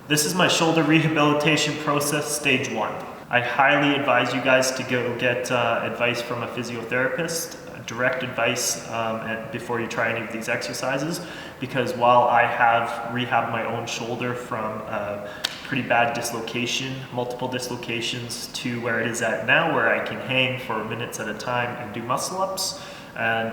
This is my shoulder rehabilitation process, stage 1. I highly advise you guys to go get advice from a physiotherapist, direct advice before you try any of these exercises, because while I have rehabbed my own shoulder from pretty bad dislocation, multiple dislocations, to where it is at now, where I can hang for minutes at a time and do muscle ups and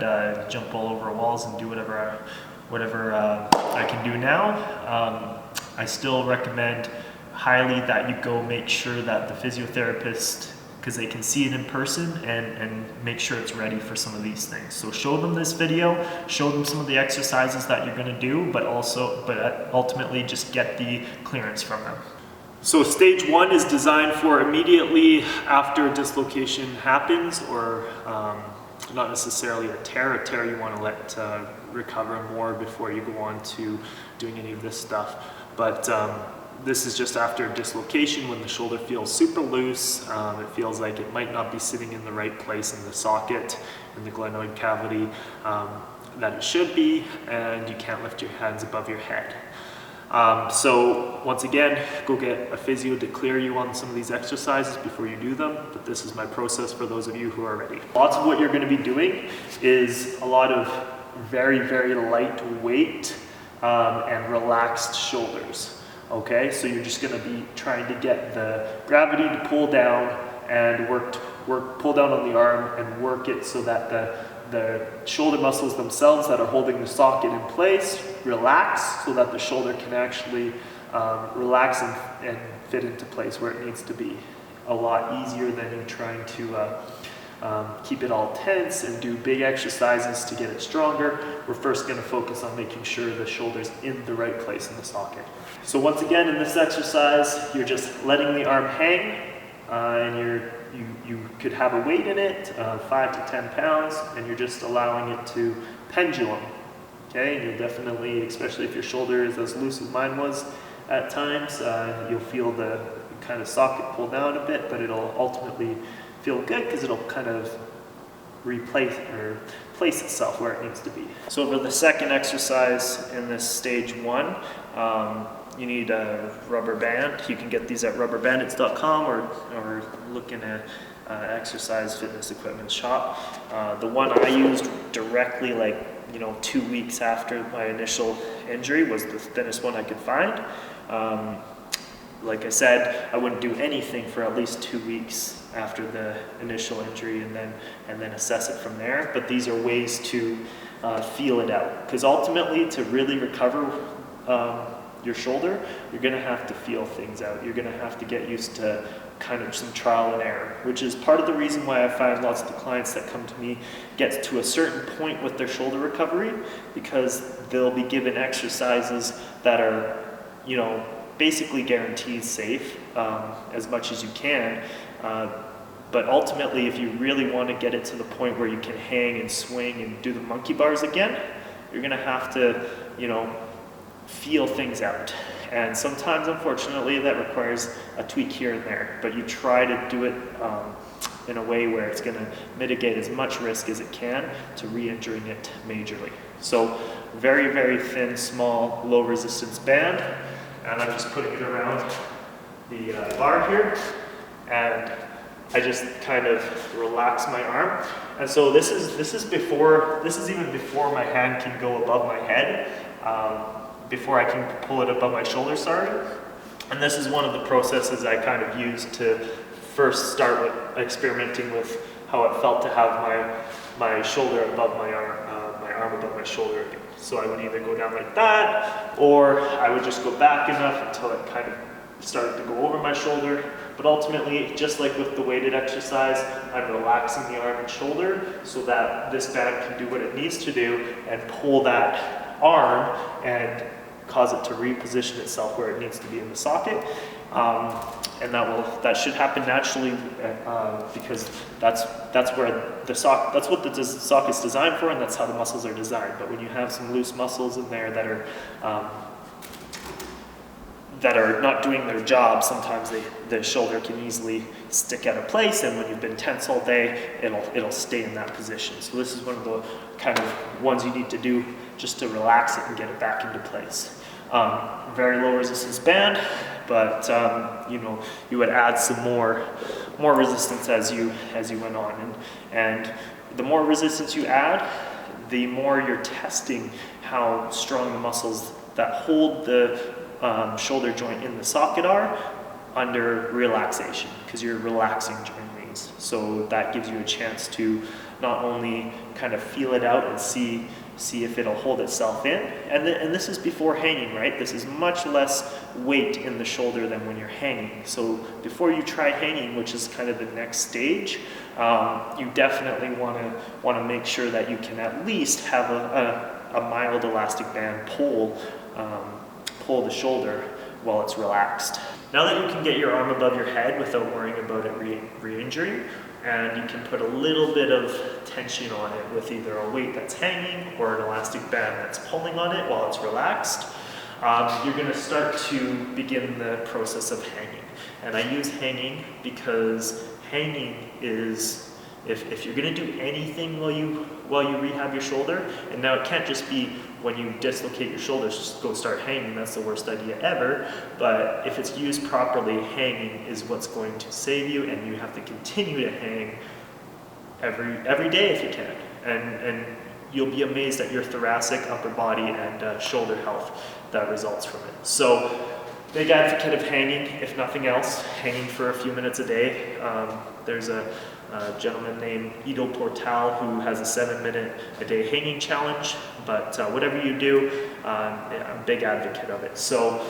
jump all over walls and do whatever I can do now. I still recommend highly that you go make sure that the physiotherapist, because they can see it in person, and make sure it's ready for some of these things. So show them this video, show them some of the exercises that you're going to do, but ultimately just get the clearance from them. So stage 1 is designed for immediately after dislocation happens, or not necessarily a tear. A tear you want to let recover more before you go on to doing any of this stuff. But this is just after dislocation, when the shoulder feels super loose. It feels like it might not be sitting in the right place in the socket, in the glenoid cavity that it should be, and you can't lift your hands above your head. So once again, go get a physio to clear you on some of these exercises before you do them, but this is my process for those of you who are ready. Lots of what you're going to be doing is a lot of very, very light weight and relaxed shoulders. Okay, so you're just going to be trying to get the gravity to pull down and pull down on the arm and work it so that the shoulder muscles themselves that are holding the socket in place relax, so that the shoulder can actually relax and fit into place where it needs to be. A lot easier than you trying to keep it all tense and do big exercises to get it stronger. We're first going to focus on making sure the shoulder's in the right place in the socket. So once again, in this exercise, you're just letting the arm hang, and you could have a weight in it, 5 to 10 pounds, and you're just allowing it to pendulum. Okay, and you'll definitely, especially if your shoulder is as loose as mine was at times, you'll feel the kind of socket pull down a bit, but it'll ultimately feel good because it'll kind of place itself where it needs to be. So for the second exercise in this stage 1, you need a rubber band. You can get these at rubberbandits.com or look in a exercise fitness equipment shop. The one I used directly, 2 weeks after my initial injury, was the thinnest one I could find. Like I said, I wouldn't do anything for at least 2 weeks after the initial injury, and then assess it from there. But these are ways to feel it out, because ultimately, to really recover your shoulder, you're going to have to feel things out. You're going to have to get used to kind of some trial and error, which is part of the reason why I find lots of the clients that come to me get to a certain point with their shoulder recovery, because they'll be given exercises that are, basically guaranteed safe as much as you can. But ultimately, if you really want to get it to the point where you can hang and swing and do the monkey bars again, you're going to have to, feel things out. And sometimes, unfortunately, that requires a tweak here and there. But you try to do it in a way where it's going to mitigate as much risk as it can to re-injuring it majorly. So very, very thin, small, low resistance band. And I'm just putting it around the bar here, and I just kind of relax my arm. And so this is even before my hand can go above my head, before I can pull it above my shoulder, sorry. And this is one of the processes I kind of used to first start with experimenting with how it felt to have my shoulder above my arm above my shoulder again. So I would either go down like that, or I would just go back enough until it kind of started to go over my shoulder. But ultimately, just like with the weighted exercise, I'm relaxing the arm and shoulder so that this band can do what it needs to do and pull that arm and cause it to reposition itself where it needs to be in the socket. And that should happen naturally, because that's what the socket's designed for, and that's how the muscles are designed. But when you have some loose muscles in there that are not doing their job, sometimes the shoulder can easily stick out of place, and when you've been tense all day, it'll stay in that position. So this is one of the kind of ones you need to do just to relax it and get it back into place. Very low resistance band, but you know, you would add some more resistance as you went on, and the more resistance you add, the more you're testing how strong the muscles that hold the shoulder joint in the socket are under relaxation, because you're relaxing during these. So that gives you a chance to not only kind of feel it out and see if it'll hold itself in, and this is before hanging, right? This is much less weight in the shoulder than when you're hanging. So before you try hanging, which is kind of the next stage, you definitely want to make sure that you can at least have a mild elastic band pull the shoulder while it's relaxed. Now that you can get your arm above your head without worrying about it re-injuring, and you can put a little bit of tension on it with either a weight that's hanging or an elastic band that's pulling on it while it's relaxed, you're going to start to begin the process of hanging. And I use hanging because hanging is, if you're going to do anything while you rehab your shoulder, and now it can't just be when you dislocate your shoulders, just go start hanging. That's the worst idea ever. But if it's used properly, hanging is what's going to save you, and you have to continue to hang every day if you can. And you'll be amazed at your thoracic, upper body, and shoulder health that results from it. So, big advocate of hanging, if nothing else, hanging for a few minutes a day. There's a gentleman named Ido Portal who has a 7-minute-a-day hanging challenge, but whatever you do, I'm a big advocate of it. So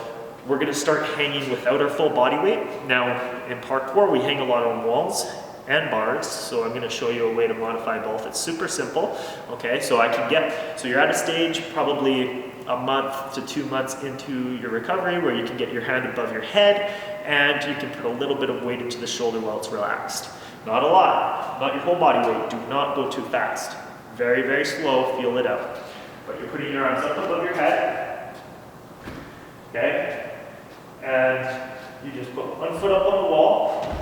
we're going to start hanging without our full body weight. Now in parkour we hang a lot on walls and bars, so I'm going to show you a way to modify both. It's super simple. Okay, so you're at a stage probably a month to 2 months into your recovery where you can get your hand above your head and you can put a little bit of weight into the shoulder while it's relaxed. Not a lot, not your whole body weight. Do not go too fast. Very, very slow, feel it out. But you're putting your arms up above your head, okay? And you just put one foot up on the wall,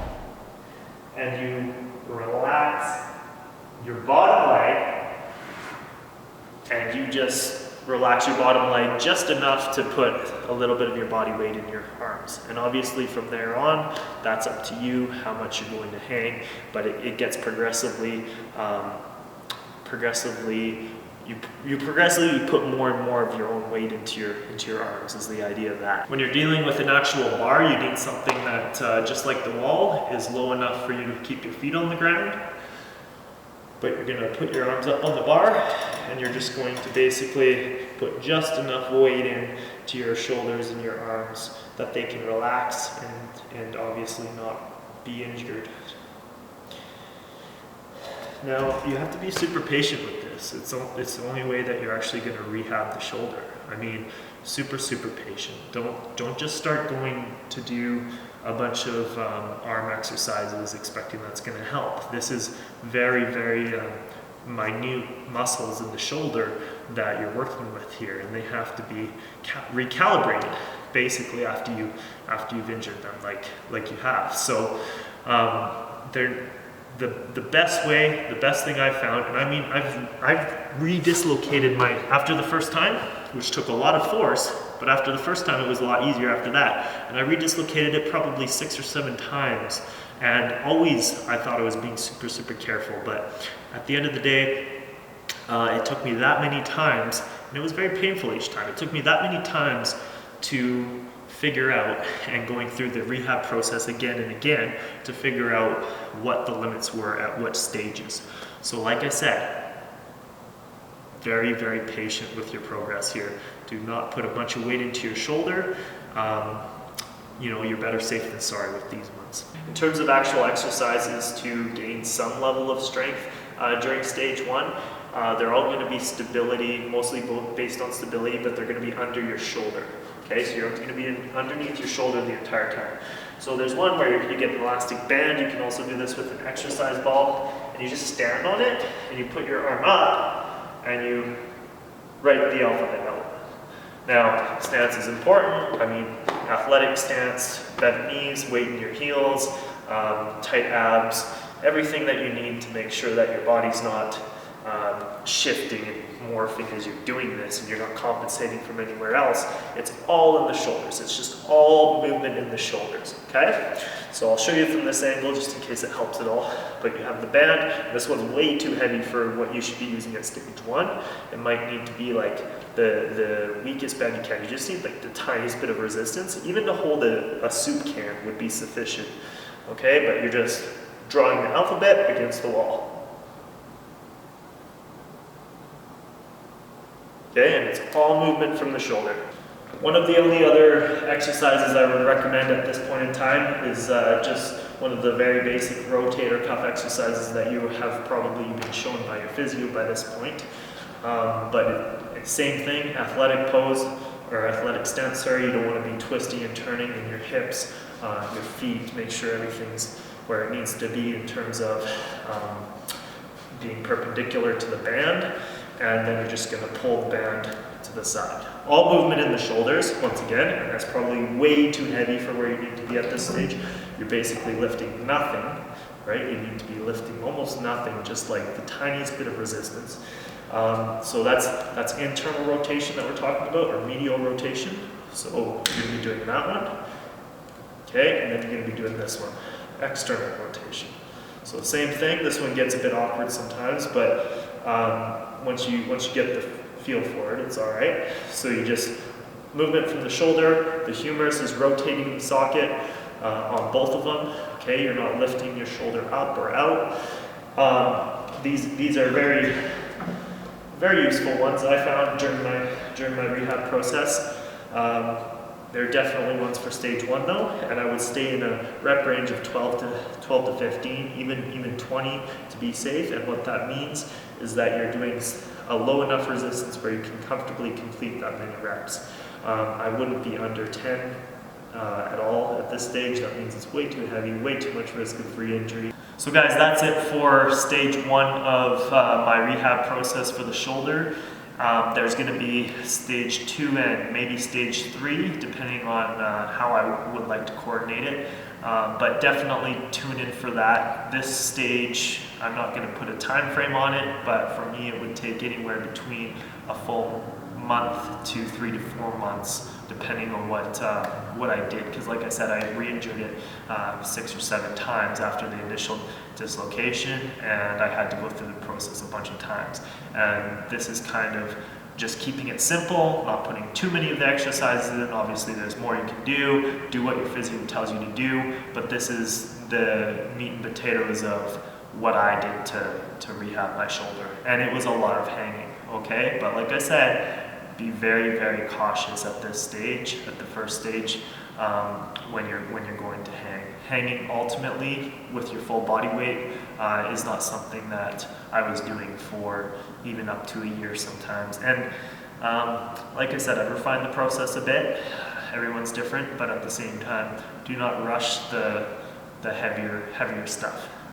and you relax your bottom leg, and you just relax your bottom leg just enough to put a little bit of your body weight in your arms. And obviously from there on, that's up to you how much you're going to hang, but it gets progressively you progressively put more and more of your own weight into your arms is the idea of that. When you're dealing with an actual bar, you need something that, just like the wall, is low enough for you to keep your feet on the ground. But you're going to put your arms up on the bar, and you're just going to basically put just enough weight in to your shoulders and your arms that they can relax and obviously not be injured. Now, you have to be super patient with this. It's the only way that you're actually going to rehab the shoulder. I mean, super, super patient. Don't just start going to do a bunch of arm exercises expecting that's going to help. This is very, very minute muscles in the shoulder that you're working with here, and they have to be recalibrated basically after you've injured them like you have. So they're the best thing I've found, and I mean I've re-dislocated after the first time, which took a lot of force, but after the first time it was a lot easier after that, and I re-dislocated it probably 6 or 7 times, and always I thought I was being super, super careful, but at the end of the day, it took me that many times, and it was very painful each time. It took me that many times to figure out, and going through the rehab process again and again to figure out what the limits were at what stages. So like I said, very, very patient with your progress here. Do not put a bunch of weight into your shoulder. You're better safe than sorry with these ones. In terms of actual exercises to gain some level of strength during stage 1, they're all going to be stability, mostly based on stability, but they're going to be under your shoulder. Okay, so you're going to be underneath your shoulder the entire time. So there's one where you get an elastic band. You can also do this with an exercise ball, and you just stand on it, and you put your arm up, and you write the alphabet out. Now, stance is important. I mean, athletic stance, bent knees, weight in your heels, tight abs, everything that you need to make sure that your body's not shifting and morphing as you're doing this and you're not compensating from anywhere else. It's all in the shoulders. It's just all movement in the shoulders, okay? So I'll show you from this angle just in case it helps at all. But you have the band. This one's way too heavy for what you should be using at stage 1. It might need to be like the weakest band you can. You just need like the tiniest bit of resistance. Even to hold a soup can would be sufficient, okay? But you're just drawing the alphabet against the wall. Okay, and it's all movement from the shoulder. One of the only other exercises I would recommend at this point in time is just one of the very basic rotator cuff exercises that you have probably been shown by your physio by this point. Same thing, athletic pose or athletic stance, sorry. You don't want to be twisting and turning in your hips, your feet, make sure everything's where it needs to be in terms of being perpendicular to the band, and then you're just going to pull the band to the side. All movement in the shoulders, once again, and that's probably way too heavy for where you need to be at this stage. You're basically lifting nothing, right? You need to be lifting almost nothing, just like the tiniest bit of resistance. So that's internal rotation that we're talking about, or medial rotation. So you're going to be doing that one, okay, and then you're going to be doing this one, external rotation. So same thing. This one gets a bit awkward sometimes, but once you get the feel for it, it's all right. So you just movement from the shoulder. The humerus is rotating the socket on both of them. Okay, you're not lifting your shoulder up or out. These are very, very useful ones I found during my rehab process. They're definitely ones for stage 1 though, and I would stay in a rep range of 12 to 15, even 20 to be safe. And what that means is that you're doing a low enough resistance where you can comfortably complete that many reps. I wouldn't be under 10 at all at this stage. That means it's way too heavy, way too much risk of re-injury. So guys, that's it for stage 1 of my rehab process for the shoulder. There's going to be stage 2 and maybe stage 3, depending on how I would like to coordinate it. But definitely tune in for that. This stage, I'm not going to put a time frame on it, but for me it would take anywhere between a full month to 3 to 4 months, depending on what I did. Because like I said, I re-injured it 6 or 7 times after the initial dislocation, and I had to go through the process a bunch of times. And this is kind of just keeping it simple, not putting too many of the exercises in. Obviously there's more you can do what your physio tells you to do, but this is the meat and potatoes of what I did to rehab my shoulder. And it was a lot of hanging, okay? But like I said, be very, very cautious at this stage, at the first stage, when you're going to hang. Hanging ultimately with your full body weight is not something that I was doing for even up to a year sometimes. And like I said, I've refined the process a bit. Everyone's different, but at the same time, do not rush the heavier stuff.